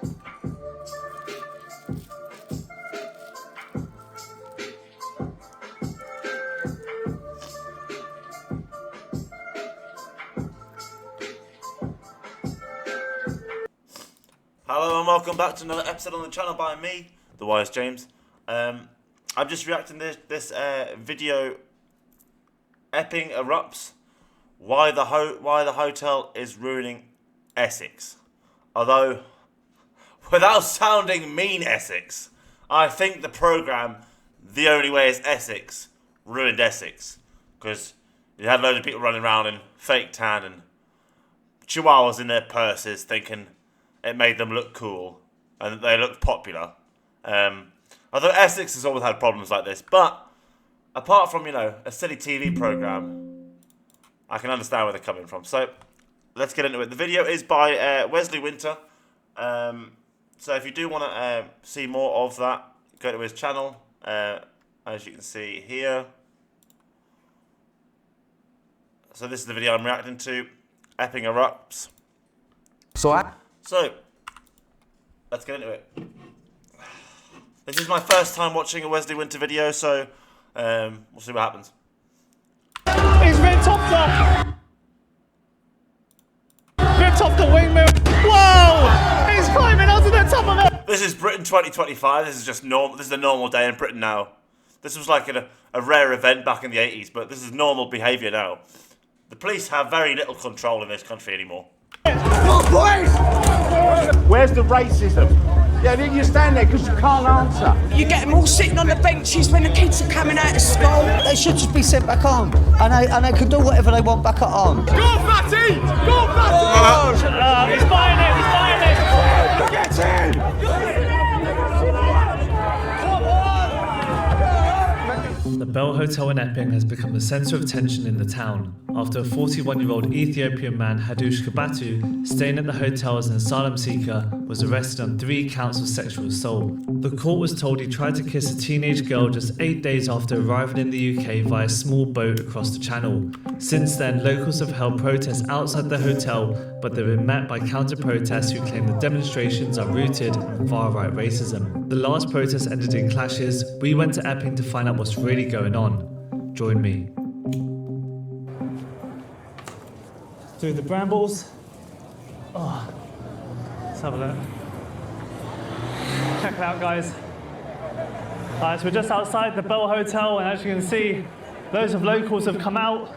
Hello and welcome back to another episode on the channel by me, TheWiseJames. I'm just reacting to this video. Epping erupts. Why the hotel is ruining Essex. Although, without sounding mean Essex, I think the programme The Only Way is Essex ruined Essex. Because you had loads of people running around in fake tan and chihuahuas in their purses thinking it made them look cool and that they looked popular. Although Essex has always had problems like this, but apart from, you know, a silly TV programme, I can understand where they're coming from. So let's get into it. The video is by Wesley Winter. So if you do want to see more of that, go to his channel. As you can see here. So this is the video I'm reacting to. Epping erupts. So let's get into it. This is my first time watching a Wesley Winter video, so we'll see what happens. He's ripped off the wing mirror. Whoa! He's climbing onto the top of it. This is Britain 2025. This is just normal. This is a normal day in Britain now. This was like a rare event back in the 80s, but this is normal behaviour now. The police have very little control in this country anymore. Oh, boys! Where's the racism? Yeah, then you stand there because you can't answer. You get them all sitting on the benches when the kids are coming out of school. They should just be sent back home, and they can do whatever they want back at home. Go, Fatty! Go, Fatty! He's buying it, he's buying it! Get in! The Bell Hotel in Epping has become the centre of tension in the town after a 41-year-old Ethiopian man, Hadush Kabatu, staying at the hotel as an asylum seeker, was arrested on 3 counts of sexual assault. The court was told he tried to kiss a teenage girl just 8 days after arriving in the UK via a small boat across the channel. Since then, locals have held protests outside the hotel, but they've been met by counter-protests who claim the demonstrations are rooted in far-right racism. The last protest ended in clashes. We went to Epping to find out what's really going on. Join me. Through the brambles. Oh, let's have a look. Check it out, guys. So we're just outside the Bell Hotel, and as you can see, loads of locals have come out.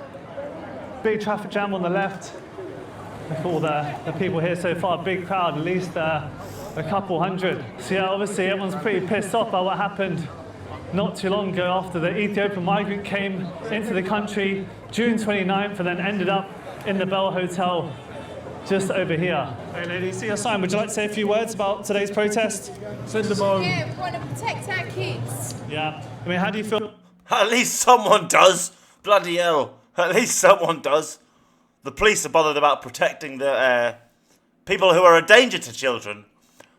Big traffic jam on the left. Look at all the people here so far. Big crowd, at least a couple hundred. So yeah, obviously everyone's pretty pissed off by what happened not too long ago after the Ethiopian migrant came into the country June 29th and then ended up in the Bell Hotel just over here. Hey lady, see your sign. Would you like to say a few words about today's protest? Send them on. Yeah, we want to protect our kids. Yeah. I mean, how do you feel? At least someone does. Bloody hell. At least someone does. The police are bothered about protecting the people who are a danger to children.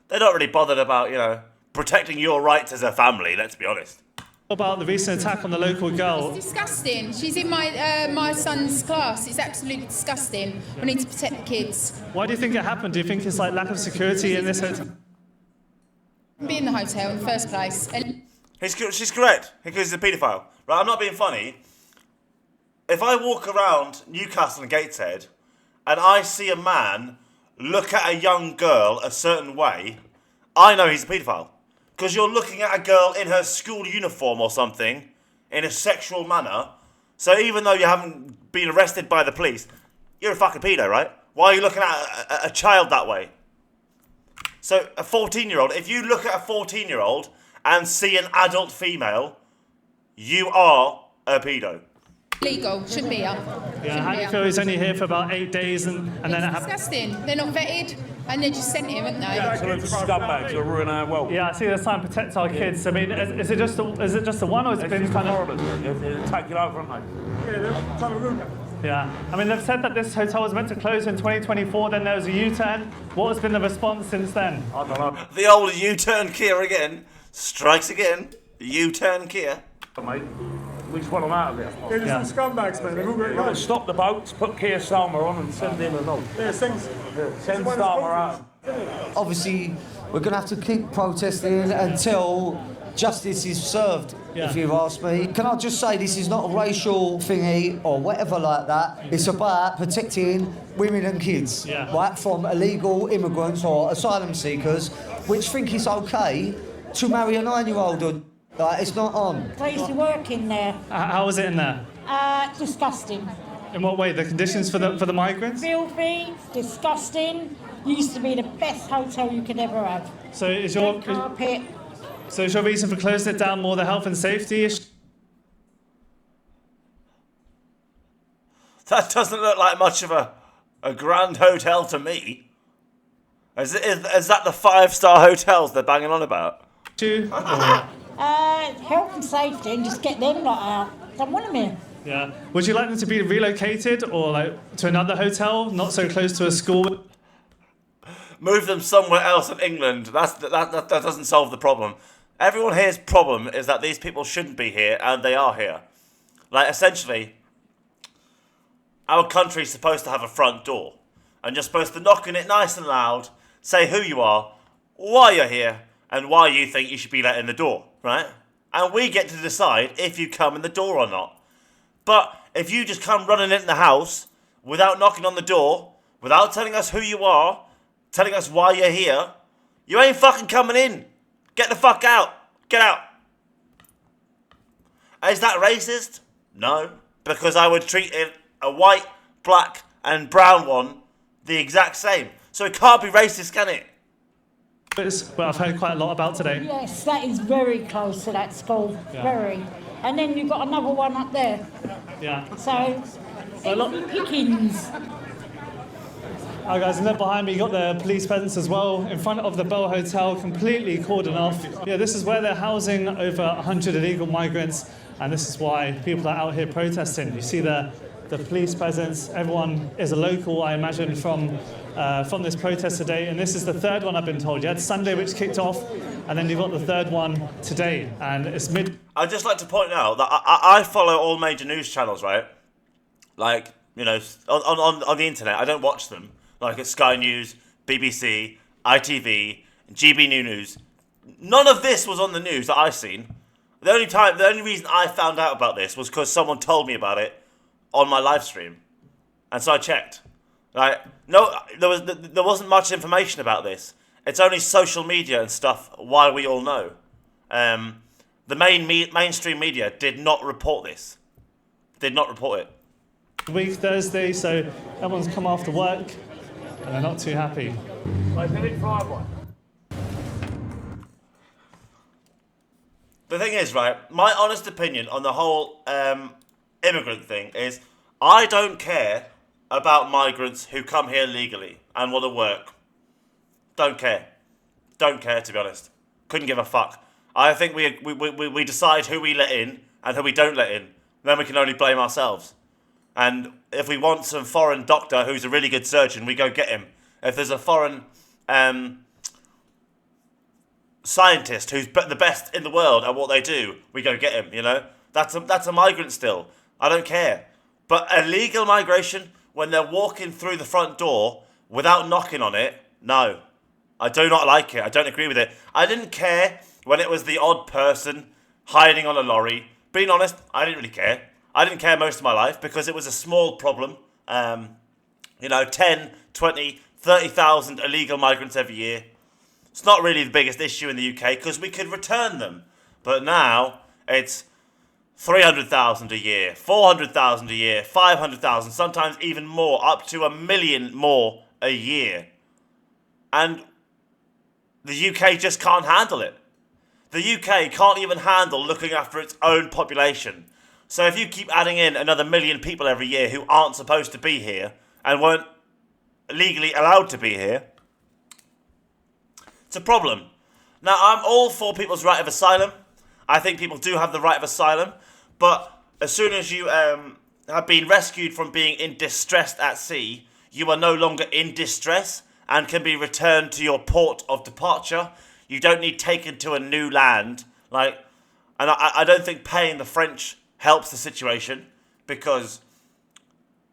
They're not really bothered about, you know, protecting your rights as a family, let's be honest. About the recent attack on the local girl? It's disgusting. She's in my son's class. It's absolutely disgusting. We need to protect the kids. Why do you think it happened? Do you think it's like lack of security in this hotel? Be in the hotel in the first place. And She's correct, because he's a paedophile. Right, I'm not being funny. If I walk around Newcastle and Gateshead and I see a man look at a young girl a certain way, I know he's a paedophile. Because you're looking at a girl in her school uniform or something in a sexual manner. So even though you haven't been arrested by the police, you're a fucking pedo, right? Why are you looking at a child that way? So a 14-year-old, if you look at a 14-year-old and see an adult female, you are a pedo. legal, shouldn't be here. Yeah, how do you feel he's only here for about 8 days and then it happens? Disgusting. They're not vetted and they're just sent here, aren't they? Scumbags who are ruining our world. Yeah, I see the sign protect our kids. I mean, is it just the one, or has it been kind of They're taking over, aren't they? Yeah, they're trying to ruin. Yeah, I mean, they've said that this hotel was meant to close in 2024, then there was a U-turn. What has been the response since then? I don't know. The old U-turn Kia again. Strikes again. The U-turn Kia. Mate, we just want them out of it. They're just some scumbags, man. They've all got it right. Stop the boats, put Keir Starmer on and send him a note. Yeah, Send Starmer out. Obviously, we're going to have to keep protesting until justice is served, if you ask me. Can I just say this is not a racial thingy or whatever like that. It's about protecting women and kids, right, from illegal immigrants or asylum seekers, which think it's okay to marry a 9-year-old. It's not on. I used to work in there. How was it in there? Disgusting. In what way? The conditions for the migrants? Filthy, disgusting. Used to be the best hotel you could ever have. So is your Red carpet. So is your reason for closing it down more the health and safety issue? That doesn't look like much of a grand hotel to me. Is that the 5-star hotels they're banging on about? Health and safety, and just get them lot out. Don't want them here. Yeah. Would you like them to be relocated or like to another hotel, not so close to a school? Move them somewhere else in England. That doesn't solve the problem. Everyone here's problem is that these people shouldn't be here, and they are here. Like, essentially, our country's supposed to have a front door, and you're supposed to knock on it nice and loud, say who you are, why you're here, and why you think you should be let in the door, right? And we get to decide if you come in the door or not. But if you just come running in the house without knocking on the door, without telling us who you are, telling us why you're here, you ain't fucking coming in. Get the fuck out. Get out. Is that racist? No. Because I would treat a white, black, and brown one the exact same. So it can't be racist, can it? It's what I've heard quite a lot about today. Yes, that is very close to that school. Yeah. Very. And then you've got another one up there. Yeah. So, pickings. Alright guys, and then behind me you got the police presence as well, in front of the Bell Hotel, completely cordoned off. Yeah, this is where they're housing over 100 illegal migrants, and this is why people are out here protesting. You see the police presence, everyone is a local, I imagine, from this protest today, and this is the third one I've been told. You had Sunday, which kicked off, and then you've got the third one today, and it's I'd just like to point out that I follow all major news channels, right? Like, you know, on the internet, I don't watch them. Like at Sky News, BBC, ITV, GB News. None of this was on the news that I've seen. The only reason I found out about this was because someone told me about it on my live stream, and so I checked. Like, no, there wasn't much information about this. It's only social media and stuff. Why we all know. The mainstream media did not report this. Did not report it. Week Thursday, so everyone's come after work. And they're not too happy. The thing is, right, my honest opinion on the whole immigrant thing is I don't care about migrants who come here legally and want to work. Don't care. Don't care, to be honest. Couldn't give a fuck. I think we decide who we let in and who we don't let in. Then we can only blame ourselves. And if we want some foreign doctor who's a really good surgeon, we go get him. If there's a foreign scientist who's the best in the world at what they do, we go get him, you know? That's a migrant still. I don't care. But illegal migration, when they're walking through the front door without knocking on it, no. I do not like it. I don't agree with it. I didn't care when it was the odd person hiding on a lorry. Being honest, I didn't really care. I didn't care most of my life because it was a small problem. 10, 20, 30,000 illegal migrants every year. It's not really the biggest issue in the UK because we could return them. But now it's 300,000 a year, 400,000 a year, 500,000, sometimes even more, up to 1 million more a year. And the UK just can't handle it. The UK can't even handle looking after its own population. So if you keep adding in another 1 million people every year who aren't supposed to be here and weren't legally allowed to be here, it's a problem. Now, I'm all for people's right of asylum. I think people do have the right of asylum. But as soon as you have been rescued from being in distress at sea, you are no longer in distress and can be returned to your port of departure. You don't need taken to a new land. And I don't think paying the French helps the situation because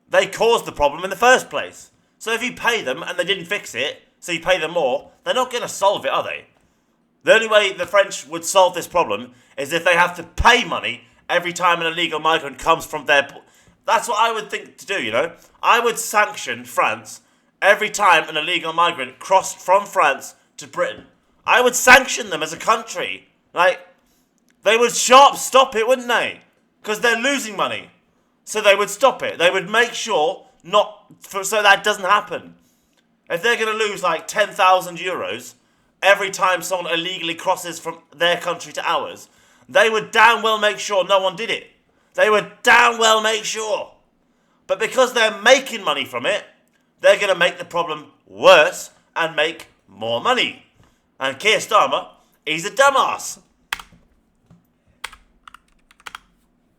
they caused the problem in the first place. So if you pay them and they didn't fix it, so you pay them more, they're not going to solve it, are they? The only way the French would solve this problem is if they have to pay money every time an illegal migrant comes from their... That's what I would think to do, you know? I would sanction France every time an illegal migrant crossed from France to Britain. I would sanction them as a country. Like, they would stop it, wouldn't they? Because they're losing money. So they would stop it. They would make sure so that doesn't happen. If they're going to lose like 10,000 euros every time someone illegally crosses from their country to ours, they would damn well make sure no one did it. They would damn well make sure. But because they're making money from it, they're going to make the problem worse and make more money. And Keir Starmer, he's a dumbass.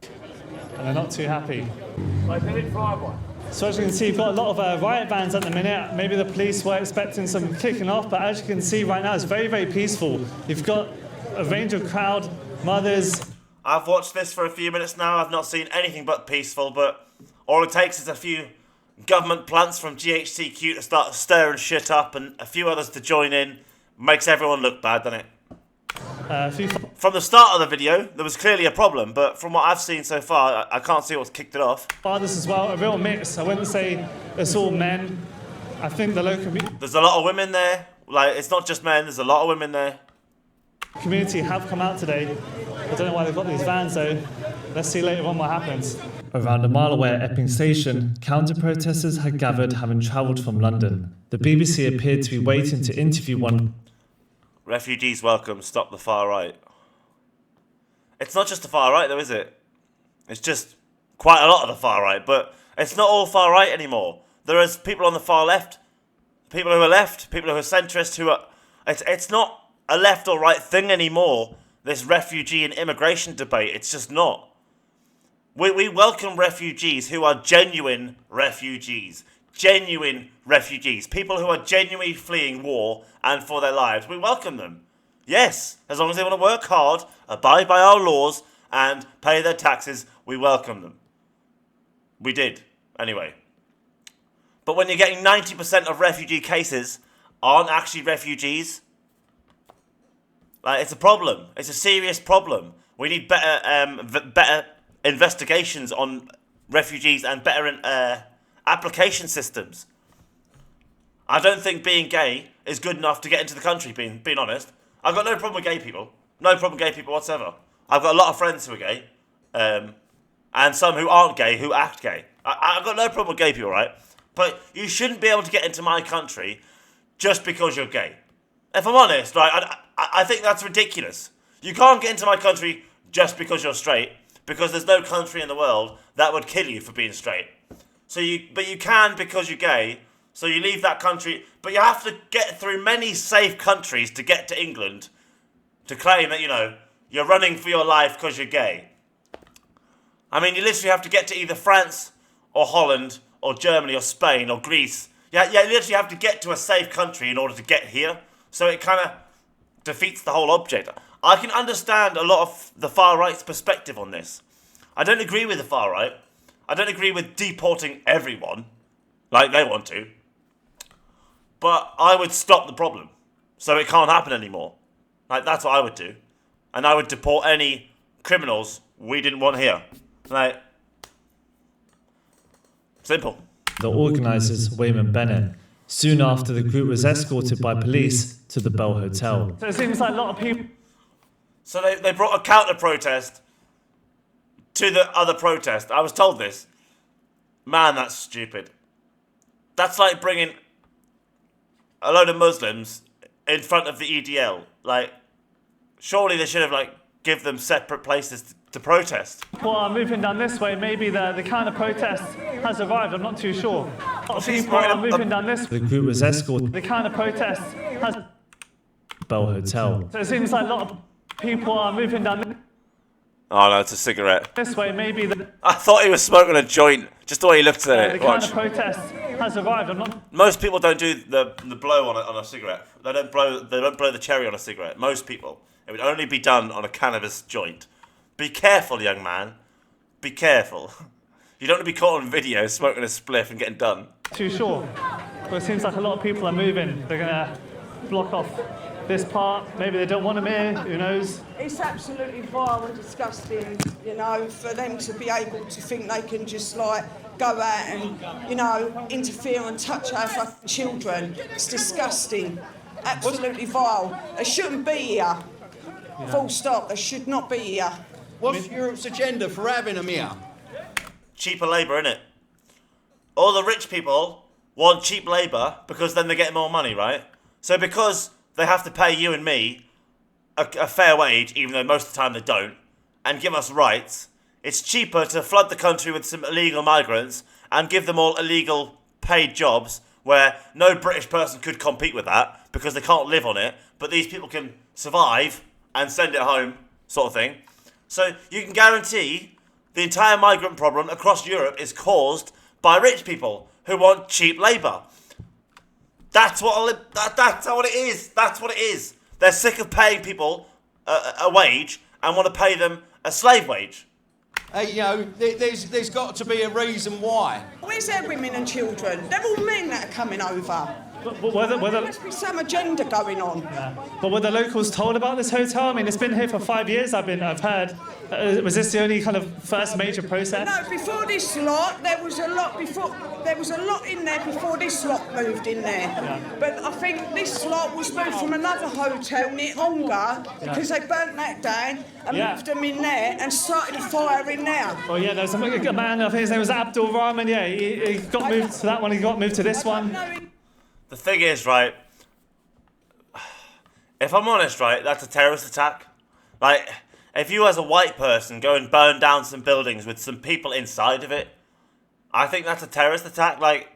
And they're not too happy. So as you can see, you've got a lot of riot bands at the minute. Maybe the police were expecting some kicking off, but as you can see right now, it's very, very peaceful. You've got a range of crowd, mothers. I've watched this for a few minutes now. I've not seen anything but peaceful, but all it takes is a few government plants from GHCQ to start stirring shit up and a few others to join in. Makes everyone look bad, doesn't it? From the start of the video, there was clearly a problem, but from what I've seen so far, I can't see what's kicked it off. Fathers as well, a real mix. I wouldn't say it's all men. I think the local There's a lot of women there. Like, it's not just men, there's a lot of women there. Community have come out today. I don't know why they've got these vans though. Let's see later on what happens. Around a mile away at Epping Station, counter-protesters had gathered having travelled from London. The BBC appeared to be waiting to interview one. Refugees welcome, stop the far right. It's not just the far right though, is it? It's just quite a lot of the far right, but it's not all far right anymore. There is people on the far left, people who are left, people who are centrist, who are... It's not a left or right thing anymore, this refugee and immigration debate. It's just not. We welcome refugees who are genuine refugees. Genuine refugees. People who are genuinely fleeing war and for their lives. We welcome them. Yes, as long as they want to work hard, abide by our laws, and pay their taxes, we welcome them. We did, anyway. But when you're getting 90% of refugee cases aren't actually refugees, like, it's a problem. It's a serious problem. We need better investigations on refugees and better application systems. I don't think being gay is good enough to get into the country, being honest. I've got no problem with gay people. No problem with gay people whatsoever. I've got a lot of friends who are gay. And some who aren't gay, who act gay. I've got no problem with gay people, right? But you shouldn't be able to get into my country just because you're gay. If I'm honest, right, I think that's ridiculous. You can't get into my country just because you're straight, because there's no country in the world that would kill you for being straight. But you can because you're gay, so you leave that country, but you have to get through many safe countries to get to England to claim that, you know, you're running for your life because you're gay. I mean, you literally have to get to either France or Holland or Germany or Spain or Greece. Yeah, you literally have to get to a safe country in order to get here, so it kind of defeats the whole object. I can understand a lot of the far right's perspective on this. I don't agree with the far right. I don't agree with deporting everyone like they want to. But I would stop the problem so it can't happen anymore. Like, that's what I would do. And I would deport any criminals we didn't want here. Like, simple. The organisers, Wayman Bennett. Soon after, the group was escorted by police to the Bell Hotel. So it seems like a lot of people... So they brought a counter-protest to the other protest. I was told this. Man, that's stupid. That's like bringing a load of Muslims in front of the EDL. Like, surely they should have, like, give them separate places to protest. Well, moving down this way, maybe the counter-protest has arrived. I'm not too sure. A lot of people are moving down this way. The group was escorted. The counter-protest has... Bell Hotel. So it seems like a lot of people are moving down... Oh no, it's a cigarette. This way, maybe I thought he was smoking a joint, just the way he looked at it. The counter-protest has arrived. I'm not... Most people don't do the blow on a cigarette. They don't blow the cherry on a cigarette. Most people. It would only be done on a cannabis joint. Be careful, young man. Be careful. You don't want to be caught on video smoking a spliff and getting done. Too sure. Well, it seems like a lot of people are moving. They're going to block off this part. Maybe they don't want them here. Who knows? It's absolutely vile and disgusting, you know, for them to be able to think they can just like go out and, you know, interfere and touch our fucking children. It's disgusting. Absolutely vile. They shouldn't be here. Full stop. They should not be here. What's Europe's agenda for having them here? Cheaper labour, innit? All the rich people want cheap labour because then they get more money, right? So because they have to pay you and me a fair wage, even though most of the time they don't, and give us rights, it's cheaper to flood the country with some illegal migrants and give them all illegal paid jobs where no British person could compete with that because they can't live on it, but these people can survive and send it home, sort of thing. So you can guarantee the entire migrant problem across Europe is caused by rich people who want cheap labour. That's what it is. That's what it is. They're sick of paying people a wage and want to pay them a slave wage. You know, there's got to be a reason why. Where's their women and children? They're all men that are coming over. But There must be some agenda going on. But were the locals told about this hotel? I mean, it's been here for 5 years. I've heard. Was this the only kind of first major process? No, before this lot, there was a lot before. There was a lot in there before this lot moved in there. Yeah. But I think this lot was moved from another hotel near Ongar because they burnt that down and moved them in there and started a fire in there. Oh yeah, there was a man. I think his name was Abdul Rahman. Yeah, he got moved to that one. He got moved to this one. The thing is, right, if I'm honest, right, that's a terrorist attack. Like, if you as a white person go and burn down some buildings with some people inside of it, I think that's a terrorist attack. Like,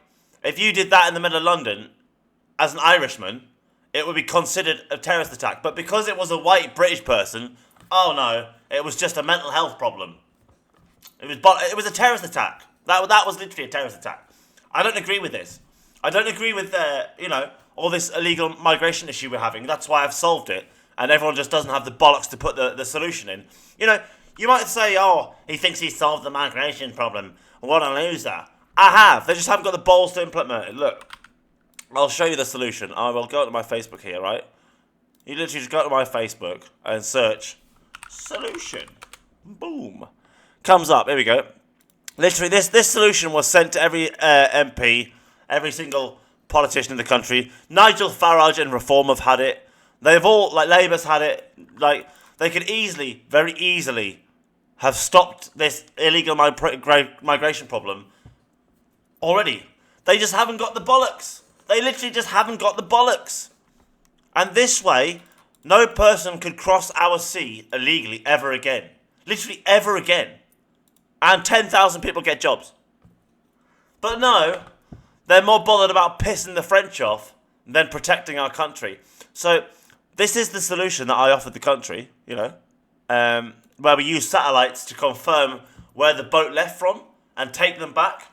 if you did that in the middle of London, as an Irishman, it would be considered a terrorist attack. But because it was a white British person, oh no, it was just a mental health problem. It was a terrorist attack. That was literally a terrorist attack. I don't agree with this. I don't agree with, all this illegal migration issue we're having. That's why I've solved it. And everyone just doesn't have the bollocks to put the solution in. You know, you might say, oh, he thinks he's solved the migration problem. What a loser. I have. They just haven't got the balls to implement it. Look, I'll show you the solution. I will go to my Facebook here, right? You literally just go to my Facebook and search solution. Boom. Comes up. Here we go. Literally, this solution was sent to every MP, every single politician in the country. Nigel Farage and Reform have had it. They've all, like, Labour's had it. Like, they could easily, very easily, have stopped this illegal migration problem already. They just haven't got the bollocks. They literally just haven't got the bollocks. And this way, no person could cross our sea illegally ever again. Literally ever again. And 10,000 people get jobs. But no, they're more bothered about pissing the French off than protecting our country. So this is the solution that I offered the country, where we use satellites to confirm where the boat left from and take them back.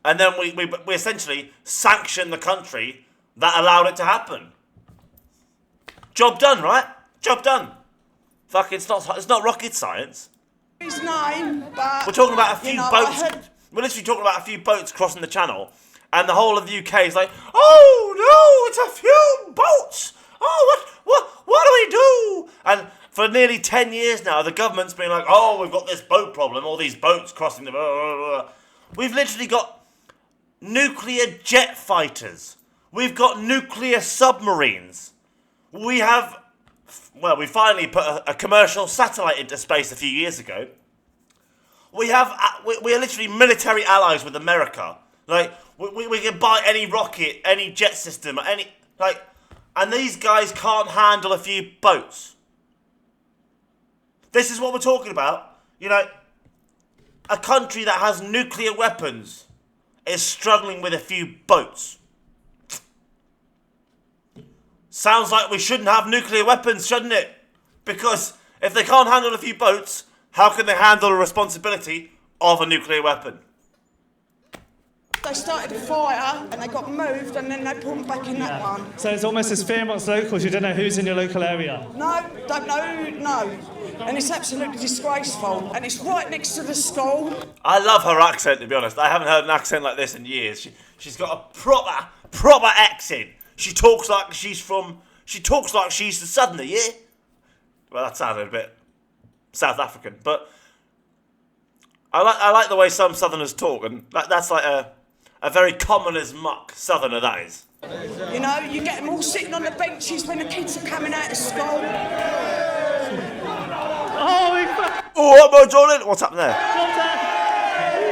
And then we essentially sanction the country that allowed it to happen. Job done, right? Job done. Fuck, it's not rocket science. His name, but we're talking about a few boats. We're literally talking about a few boats crossing the channel, and the whole of the UK is like, oh no, it's a few boats. Oh, what do we do? And for nearly 10 years now, the government's been like, oh, we've got this boat problem, all these boats crossing the... Blah, blah, blah. We've literally got nuclear jet fighters. We've got nuclear submarines. We have... Well, we finally put a commercial satellite into space a few years ago. We are literally military allies with America. Like, we can buy any rocket, any jet system, and these guys can't handle a few boats. This is what we're talking about. A country that has nuclear weapons is struggling with a few boats. Sounds like we shouldn't have nuclear weapons, shouldn't it? Because if they can't handle a few boats, how can they handle the responsibility of a nuclear weapon? they started a fire and they got moved and then they pulled them back in that one. So it's almost as fear amongst locals, you don't know who's in your local area? No, don't know, no. And it's absolutely disgraceful. And it's right next to the school. I love her accent, to be honest. I haven't heard an accent like this in years. She's got a proper accent. She talks like she's the southerner, yeah? Well, that sounded a bit South African, but I like the way some southerners talk, and that's like a very common as muck southerner, that is. You know, you get them all sitting on the benches when the kids are coming out of school. Oh, what more, Jordan? What's happened there?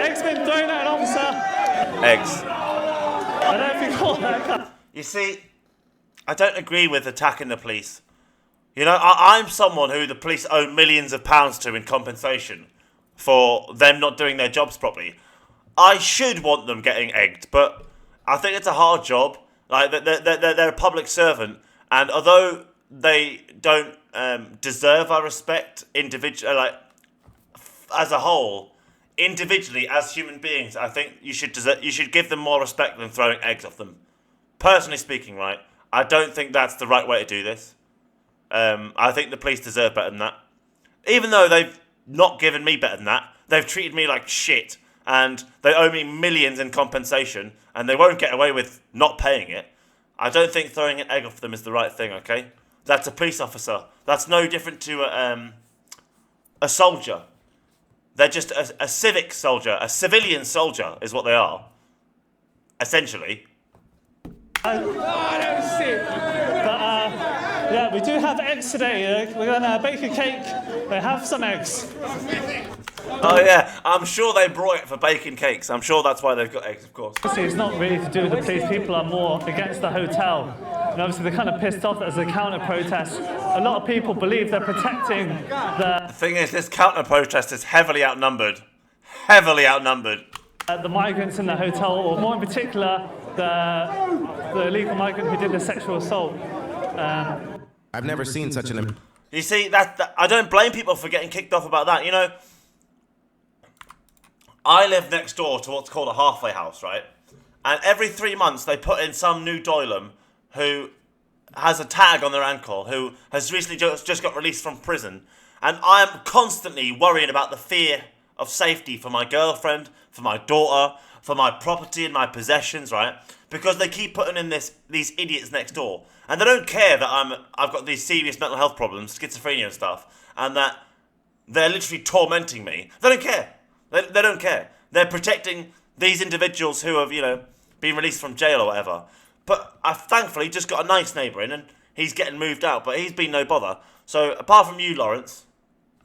Eggs been thrown at an officer. Eggs. I don't think all that. You see, I don't agree with attacking the police. You know, I'm someone who the police owe millions of pounds to in compensation for them not doing their jobs properly. I should want them getting egged, but I think it's a hard job. Like, they're a public servant, and although they don't deserve our respect individually, as a whole, individually as human beings, I think you should give them more respect than throwing eggs off them. Personally speaking, right, I don't think that's the right way to do this. I think the police deserve better than that. Even though they've not given me better than that, they've treated me like shit, and they owe me millions in compensation, and they won't get away with not paying it. I don't think throwing an egg off them is the right thing, okay? That's a police officer. That's no different to a soldier. They're just a civic soldier, a civilian soldier is what they are, essentially. Yeah, we do have eggs today. We're going to bake a cake. They have some eggs. Oh yeah, I'm sure they brought it for baking cakes. I'm sure that's why they've got eggs, of course. Obviously, it's not really to do with the police. People are more against the hotel. And obviously, they're kind of pissed off that as a counter-protest. A lot of people believe they're protecting The thing is, this counter-protest is heavily outnumbered. Heavily outnumbered. The migrants in the hotel, or more in particular, the illegal migrant who did the sexual assault. I've never seen such an... You see, that I don't blame people for getting kicked off about that. You know, I live next door to what's called a halfway house, right? And every 3 months they put in some new doylem who has a tag on their ankle, who has recently just got released from prison. And I am constantly worrying about the fear of safety for my girlfriend, for my daughter, for my property and my possessions, right? Because they keep putting in these idiots next door. And they don't care that I've got these serious mental health problems, schizophrenia and stuff, and that they're literally tormenting me. They don't care. They don't care. They're protecting these individuals who have, you know, been released from jail or whatever. But I've thankfully just got a nice neighbour in, and he's getting moved out, but he's been no bother. So apart from you, Lawrence,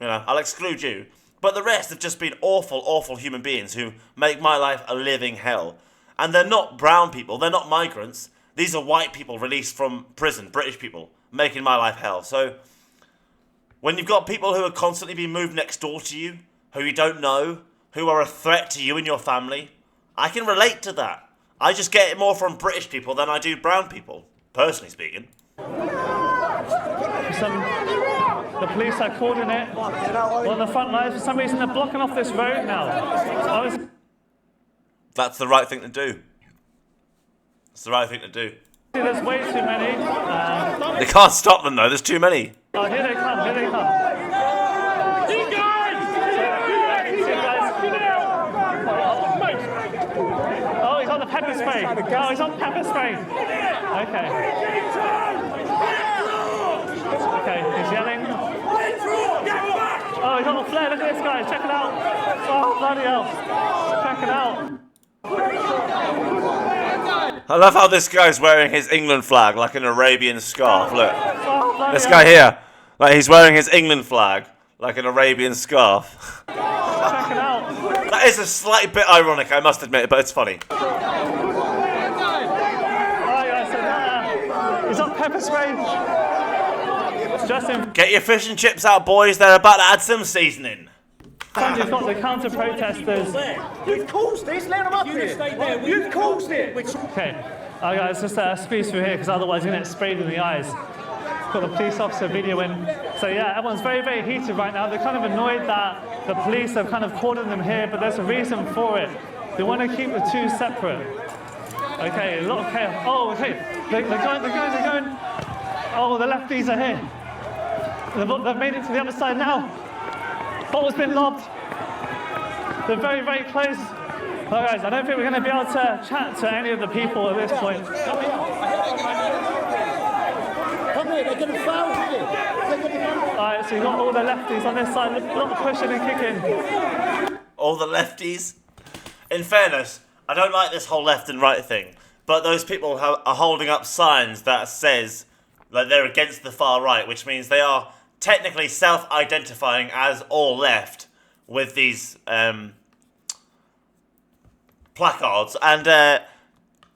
you know, I'll exclude you. But the rest have just been awful, awful human beings who make my life a living hell. And they're not brown people. They're not migrants. These are white people released from prison, British people, making my life hell. So when you've got people who are constantly being moved next door to you, who you don't know, who are a threat to you and your family, I can relate to that. I just get it more from British people than I do brown people, personally speaking. The police are calling it on the front lines. For some reason, they're blocking off this road now. That's the right thing to do. It's the right thing to do. There's way too many. They can't stop them though, there's too many. Oh, here they come, here they come. Oh, he's on the pepper spray. Oh, he's on pepper spray. Okay. Okay, he's yelling. Oh, he's on the flare. Look at this guy. Check it out. Oh, bloody hell. Check it out. I love how this guy's wearing his England flag like an Arabian scarf. Look, this guy here, like he's wearing his England flag like an Arabian scarf. Check it out. That is a slight bit ironic, I must admit, but it's funny. Oh, yeah, so he's on pepper spray. Justin. Get your fish and chips out, boys. They're about to add some seasoning. You've got the counter-protesters. You've caused this, let them up here. You've caused it. Okay, guys, just squeeze through here because otherwise you're going to get sprayed in the eyes. Got the police officer videoing. So yeah, everyone's very, very heated right now. They're kind of annoyed that the police have kind of cornered them here, but there's a reason for it. They want to keep the two separate. Okay, a lot of chaos. Oh, okay, they're going. Oh, the lefties are here. They've made it to the other side now. Ball's been lobbed. They're very, very close. Well, guys, I don't think we're going to be able to chat to any of the people at this point. Come here, they're going to foul you. Alright, so you've got all the lefties on this side, a lot of pushing and kicking. All the lefties. In fairness, I don't like this whole left and right thing, but those people are holding up signs that says that they're against the far right, which means they are technically self-identifying as all left with these placards. And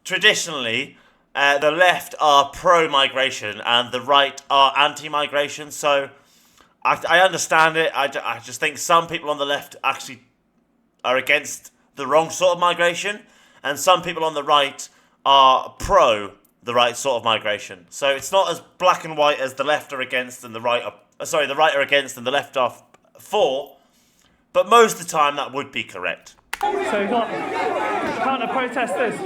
traditionally, the left are pro-migration and the right are anti-migration. So I understand it. I just think some people on the left actually are against the wrong sort of migration, and some people on the right are pro the right sort of migration. So it's not as black and white as the left are against and the right are, the right are against and the left are for, but most of the time that would be correct. So you've got counter-protesters.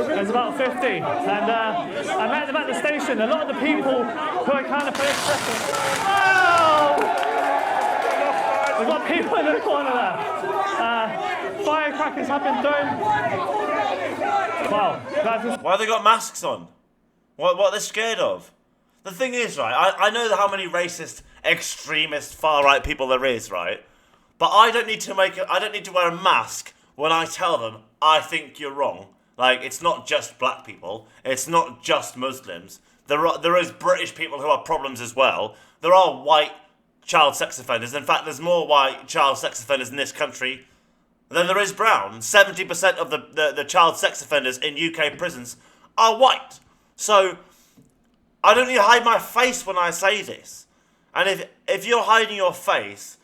There's about 50, and I met them at the station. A lot of the people who are counter-protesting. Oh! We've got people in the corner there. Firecrackers have been thrown. Wow. Why have they got masks on? What are they scared of? The thing is, right, I know how many racist, extremist, far-right people there is, right? But I don't need to wear a mask when I tell them I think you're wrong. Like, it's not just black people. It's not just Muslims. There is British people who are problems as well. There are white child sex offenders. In fact, there's more white child sex offenders in this country than there is brown. 70% of the child sex offenders in UK prisons are white. So, I don't need to hide my face when I say this. And if you're hiding your face,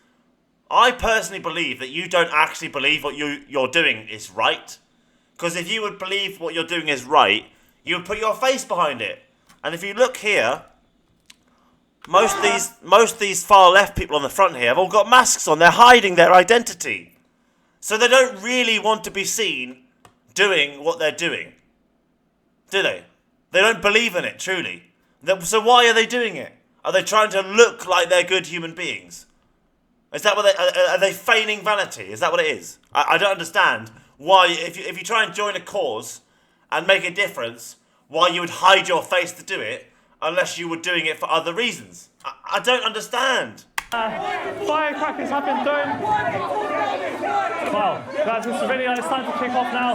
I personally believe that you don't actually believe what you're doing is right. Because if you would believe what you're doing is right, you would put your face behind it. And if you look here, most of these far left people on the front here have all got masks on. They're hiding their identity. So they don't really want to be seen doing what they're doing. Do they? They don't believe in it, truly. So why are they doing it? Are they trying to look like they're good human beings? Is that what are they feigning vanity? Is that what it is? I don't understand why, if you try and join a cause and make a difference, why you would hide your face to do it, unless you were doing it for other reasons. I don't understand. Firecrackers have been thrown. Wow, guys, this video is time to kick off now.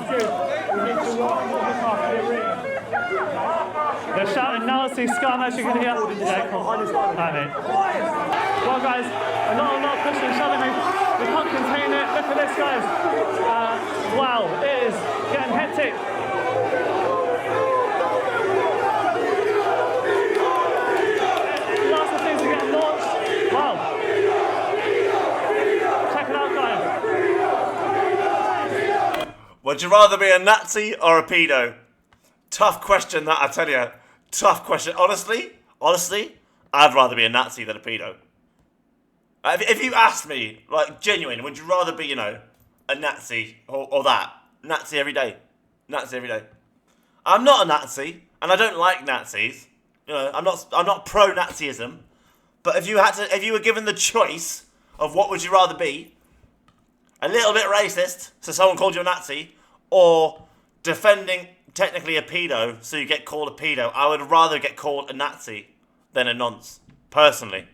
They're shouting Nazi scum, as you can hear. Yeah, cool. Hi, mate. Well, guys, a lot of pushing and shoving. We can't contain it. Look at this, guys. Wow, it is getting hectic. Lots of things are getting launched. Wow. Check it out, guys. Would you rather be a Nazi or a pedo? Tough question, that, I tell you. Tough question. Honestly, I'd rather be a Nazi than a pedo. If you asked me, like, genuine, would you rather be, a Nazi or that? Nazi every day. Nazi every day. I'm not a Nazi, and I don't like Nazis. I'm not pro-Nazism. But if you were given the choice of what would you rather be, a little bit racist, so someone called you a Nazi, or defending technically a pedo, so you get called a pedo, I would rather get called a Nazi than a nonce, personally.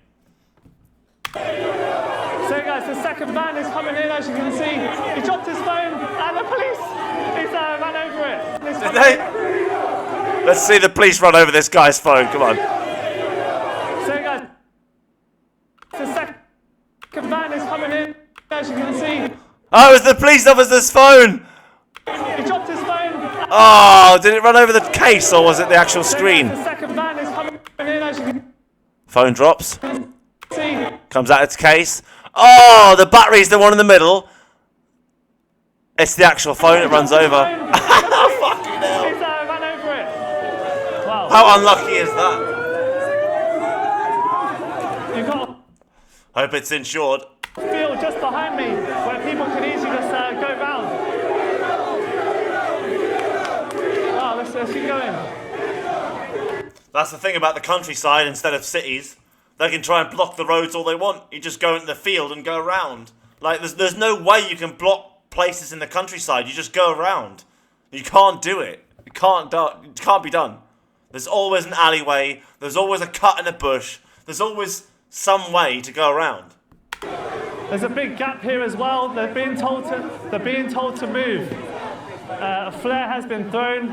So guys, the second van is coming in, as you can see. He dropped his phone, and the police ran over it. Did they? Let's see the police run over this guy's phone, come on. So guys, the second van is coming in, as you can see. Oh, it was the police officer's phone! He dropped his phone. Oh, did it run over the case, or was it the actual screen? The second van is coming in, as you can Phone drops. see. Comes out its case. Oh, the battery's the one in the middle. It's the actual phone it runs over. Fucking hell. He's ran over it. Wow. How unlucky is that? You've got Hope it's insured. a field just behind me where people can easily just go round. Wow, let's keep going. That's the thing about the countryside instead of cities. They can try and block the roads all they want. You just go into the field and go around. Like, there's no way you can block places in the countryside. You just go around. You can't do it. It can't be done. There's always an alleyway. There's always a cut in a bush. There's always some way to go around. There's a big gap here as well. They're being told to move. A flare has been thrown.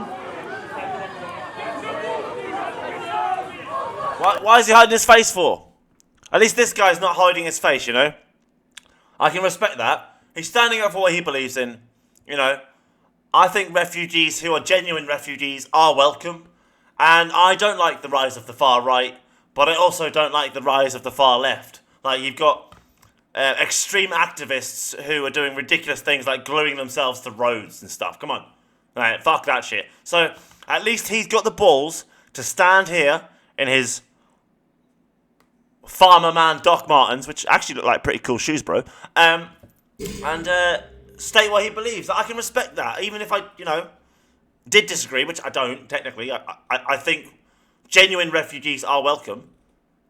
Why is he hiding his face for? At least this guy's not hiding his face, you know? I can respect that. He's standing up for what he believes in, you know? I think refugees who are genuine refugees are welcome. And I don't like the rise of the far right, but I also don't like the rise of the far left. Like, you've got extreme activists who are doing ridiculous things like gluing themselves to roads and stuff. Come on. Right, fuck that shit. So, at least he's got the balls to stand here in his Farmer Man Doc Martens, which actually look like pretty cool shoes, bro, and state what he believes. I can respect that, even if I, you know, did disagree, which I don't, technically. I think genuine refugees are welcome,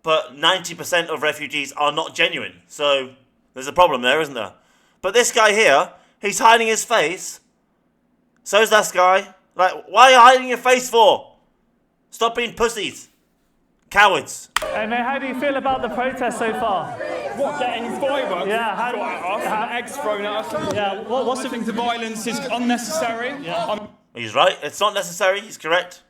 but 90% of refugees are not genuine, so there's a problem there, isn't there? But this guy here, he's hiding his face. So's that guy. Like, why are you hiding your face for? Stop being pussies. Cowards. Hey mate, how do you feel about the protest so far? What, getting fireworks? Yeah, eggs thrown at us? Yeah, what's the thing to violence is unnecessary. Yeah. He's right, it's not necessary, he's correct.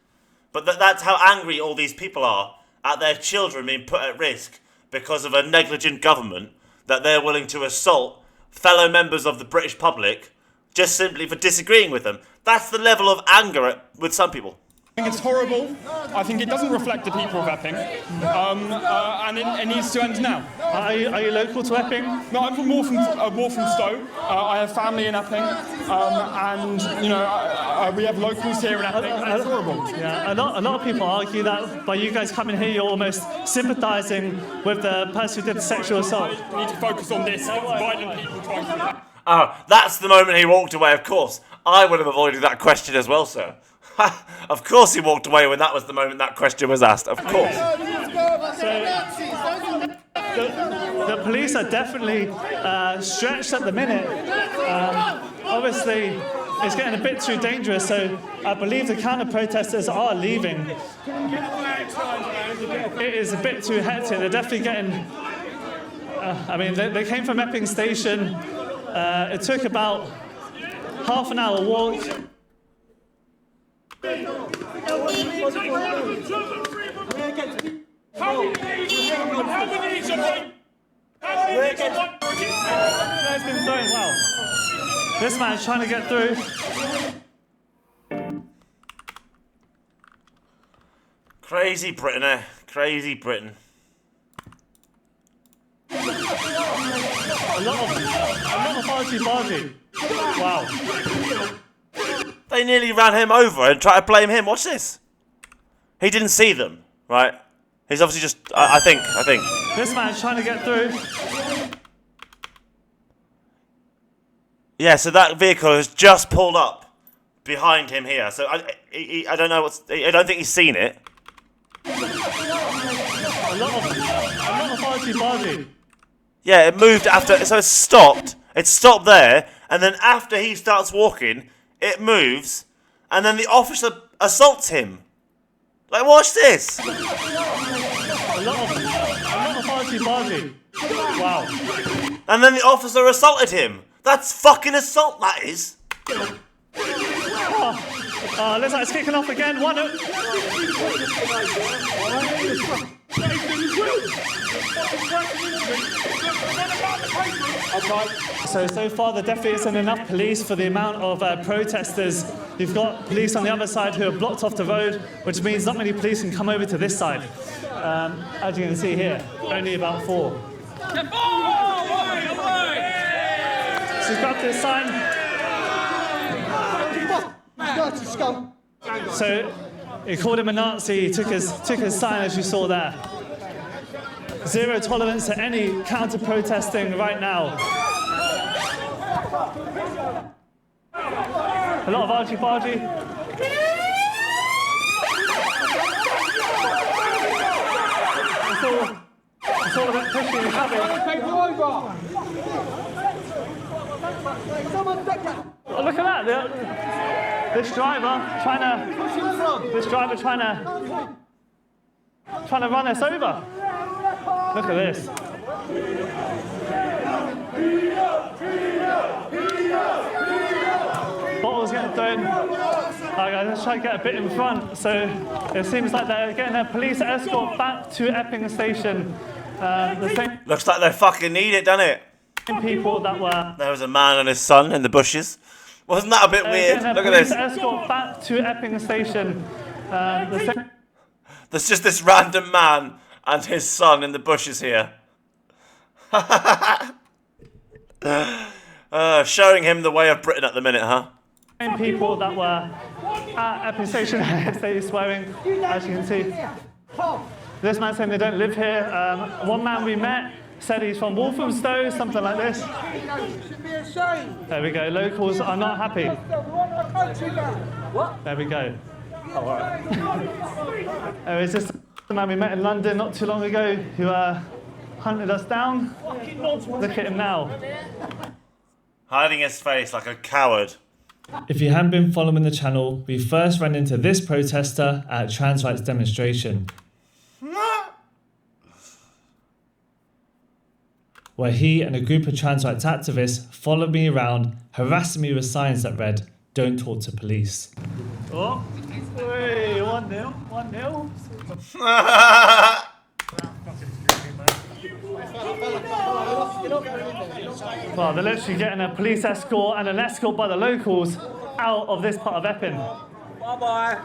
But that's how angry all these people are at their children being put at risk because of a negligent government, that they're willing to assault fellow members of the British public just simply for disagreeing with them. That's the level of anger with some people. I think it's horrible. I think it doesn't reflect the people of Epping, and it needs to end now. Are you local to Epping? No, I'm from Walthamstow. I have family in Epping, and you know we have locals here in Epping. And it's horrible. Yeah, a lot of people argue that by you guys coming here, you're almost sympathising with the person who did the sexual assault. We need to focus on this. Violent people trying to. That's the moment he walked away. Of course, I would have avoided that question as well, sir. Of course he walked away when that was the moment that question was asked. Of course. So, the police are definitely stretched at the minute. Obviously, it's getting a bit too dangerous, so I believe the counter-protesters are leaving. It is a bit too hectic. They're definitely getting... I mean, they came from Epping Station. It took about half an hour walk. It's been going well. This man's trying to get through. Crazy Britain, eh? Crazy Britain. A lot of argy-bargy. Wow. They nearly ran him over and tried to blame him. Watch this. He didn't see them, right? He's obviously just... I think. This man's trying to get through. Yeah, so that vehicle has just pulled up behind him here. So I don't know what's... I don't think he's seen it. A lot of argy-bargy. Yeah, it moved after... So it stopped. It stopped there. And then after he starts walking... It moves, and then the officer assaults him. Like, watch this. A lot of argy-bargy. Wow. And then the officer assaulted him. That's fucking assault, that is. Looks like it's kicking off again. So far there definitely isn't enough police for the amount of protesters. You've got police on the other side who are blocked off the road, which means not many police can come over to this side. As you can see here, only about 4. So he's got this sign. So he called him a Nazi, he took his sign as you saw there. Zero tolerance to any counter-protesting right now. A lot of argy-bargy. It's all a bit pushy and shoving. Oh, look at that. This driver trying to run us over. Look at this. Bottles getting thrown. Alright, let's try to get a bit in front. So it seems like they're getting a police escort back to Epping Station. The same Looks like they fucking need it, doesn't it? people that were. There was a man and his son in the bushes. Wasn't that a bit weird? Look at this. Escort back to Epping Station. There's just this random man and his son in the bushes here. Showing him the way of Britain at the minute, huh? Same people that were at Epping Station yesterday swearing, as you can see. This man saying they don't live here. One man we met said he's from Walthamstow, something like this. There we go. Locals are not happy. There we go. It's just the man we met in London not too long ago who hunted us down. Look at him now. Hiding his face like a coward. If you haven't been following the channel, we first ran into this protester at a trans rights demonstration, where he and a group of trans rights activists followed me around, harassing me with signs that read, "Don't talk to police." Oh, hey, 1-0, 1-0. Well, they're literally getting a police escort and an escort by the locals out of this part of Epping. Bye-bye.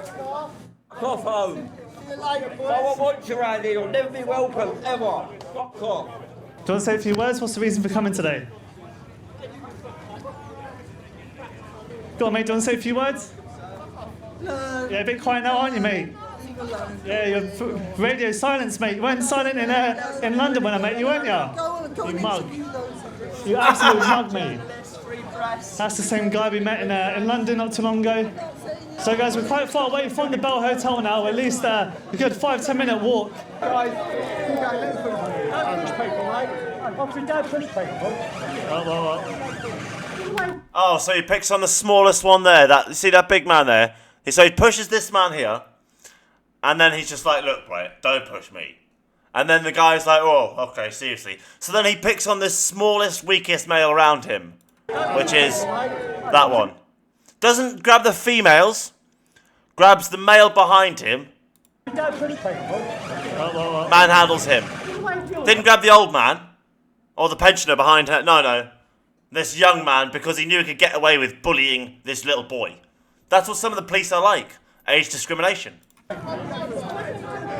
Cough home. No one wants you around here. You'll never be welcome, ever. Fuck off. Do you want to say a few words? What's the reason for coming today? Go on, mate. Do you want to say a few words? No. Yeah, a bit quiet now, aren't you, mate? Yeah, your radio silence, mate. You weren't silent in London when I met you, weren't you? You mug. You absolute mug, mate. That's the same guy we met in London not too long ago. So, guys, we're quite far away from the Bell Hotel now. At least a good 5-10 minute walk. Guys, let's push paper, mate. Obviously, don't push paper. Oh, so he picks on the smallest one there. You see that big man there? So he pushes this man here. And then he's just like, look, right, don't push me. And then the guy's like, oh, okay, seriously. So then he picks on the smallest, weakest male around him, which is that one. Doesn't grab the females, grabs the male behind him, manhandles him. Didn't grab the old man, or the pensioner behind her, no. This young man, because he knew he could get away with bullying this little boy. That's what some of the police are like, age discrimination.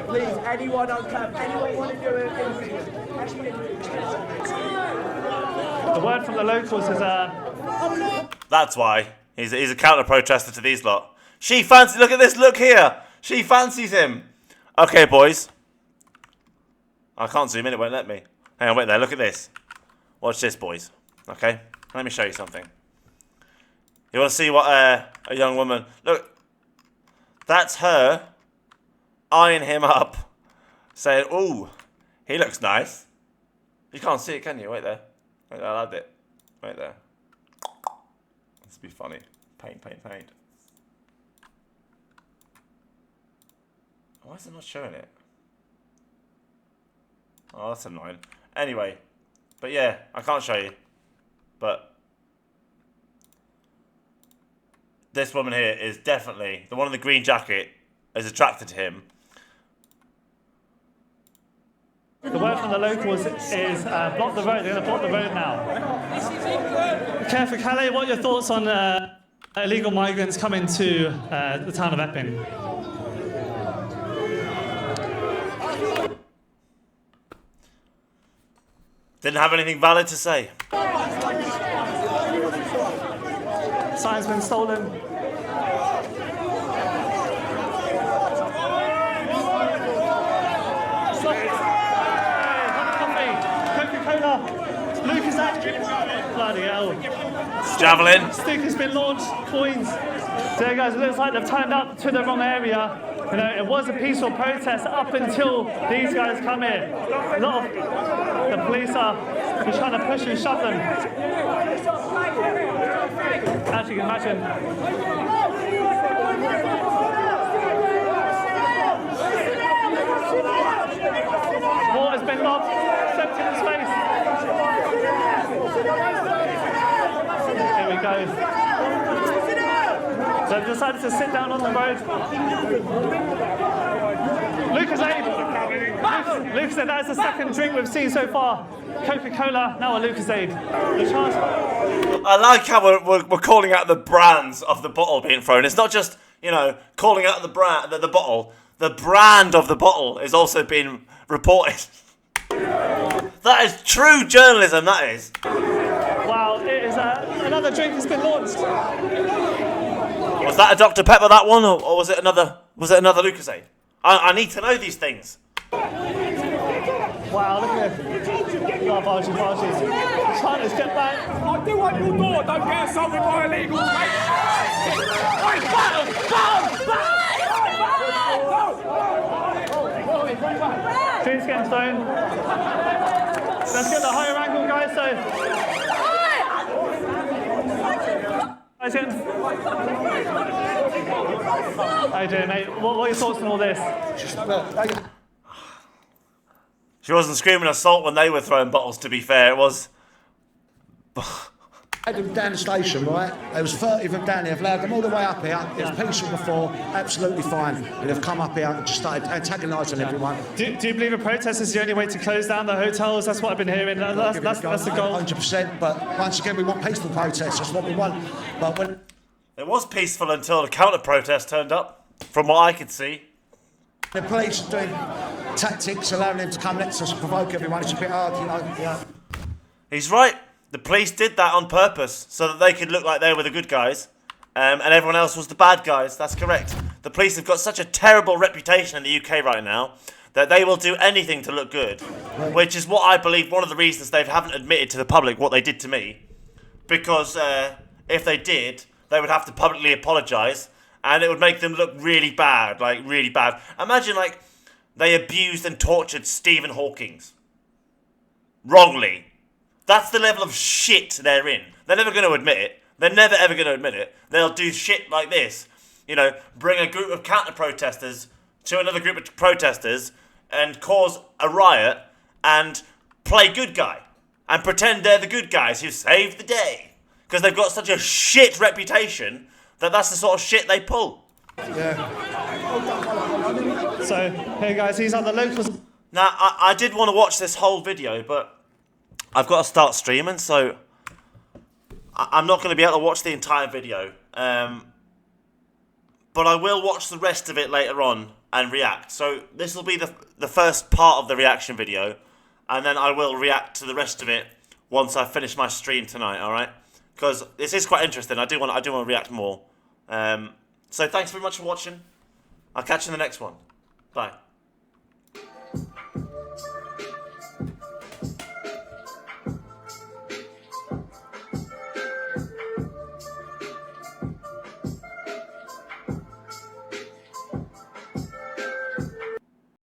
Please, anyone on camp, anyone want to do anything? The word from the locals is That's why. He's a counter-protester to these lot. She fancies... Look at this, look here. She fancies him. Okay, boys. I can't zoom in, it won't let me. Hang on, wait there, look at this. Watch this, boys. Okay? Let me show you something. You want to see what a young woman... Look. That's her eyeing him up, saying, ooh, he looks nice. You can't see it, can you? Wait there. Wait there, I'll add it. Wait there. This would be funny. Paint. Why is it not showing it? Oh, that's annoying. Anyway, but yeah, I can't show you. But this woman here is definitely, the one in the green jacket is attracted to him. the word from the locals is block the road. They're going to block the road now. Careful, Calais, what are your thoughts on illegal migrants coming to the town of Epping? Didn't have anything valid to say. Sign's been stolen. Coca-Cola. Lucas Atkins. Bloody hell. Javelin. Stick has been launched. Coins. So guys, it looks like they've turned up to the wrong area. You know, it was a peaceful protest up until these guys come here. A lot of the police are trying to push and shove them. as you can imagine. Water's been lobbed, swept in his face. Here we go. So I've decided to sit down on the road. Lucozade! Lucozade, that is the second drink we've seen so far. Coca-Cola, now a Lucozade. I like how we're calling out the brands of the bottle being thrown. It's not just, you know, calling out the brand, the bottle. The brand of the bottle is also being reported. That is true journalism, that is. Wow, it is another drink has been launched. Was that a Dr. Pepper, that one, or was it another Lucozade? I need to know these things. Wow, look at it. Oh, barges. China's get back. I do want your door, don't get assaulted by illegal. Drinks getting thrown. Let's get the higher angle, guys. How you doing, mate? What are your thoughts on all this? She wasn't screaming assault when they were throwing bottles, to be fair. It was... Had them down the station, right? There was 30 of them down there. I've allowed them all the way up here. It was peaceful before, absolutely fine. And they've come up here and just started antagonising everyone. Do you believe a protest is the only way to close down the hotels? That's what I've been hearing. That's the goal. 100%. But once again, we want peaceful protests. That's what we want. But when it was peaceful until the counter-protest turned up, from what I could see. The police are doing tactics, allowing them to come next to us and provoke everyone. It's a bit hard, you know. Yeah. He's right. The police did that on purpose so that they could look like they were the good guys, and everyone else was the bad guys. That's correct. The police have got such a terrible reputation in the UK right now that they will do anything to look good, which is what I believe one of the reasons they haven't admitted to the public what they did to me, because if they did, they would have to publicly apologise, and it would make them look really bad, like really bad. Imagine like they abused and tortured Stephen Hawking. Wrongly. That's the level of shit they're in. They're never going to admit it. They're never ever going to admit it. They'll do shit like this. You know, bring a group of counter-protesters to another group of protesters and cause a riot and play good guy. And pretend they're the good guys who saved the day. Because they've got such a shit reputation that that's the sort of shit they pull. Yeah. So, hey guys, these are the locals. Now, I did want to watch this whole video, but I've got to start streaming, so I'm not going to be able to watch the entire video. But I will watch the rest of it later on and react. So this will be the first part of the reaction video, and then I will react to the rest of it once I finish my stream tonight, alright? Because this is quite interesting. I do want to react more. So thanks very much for watching. I'll catch you in the next one. Bye.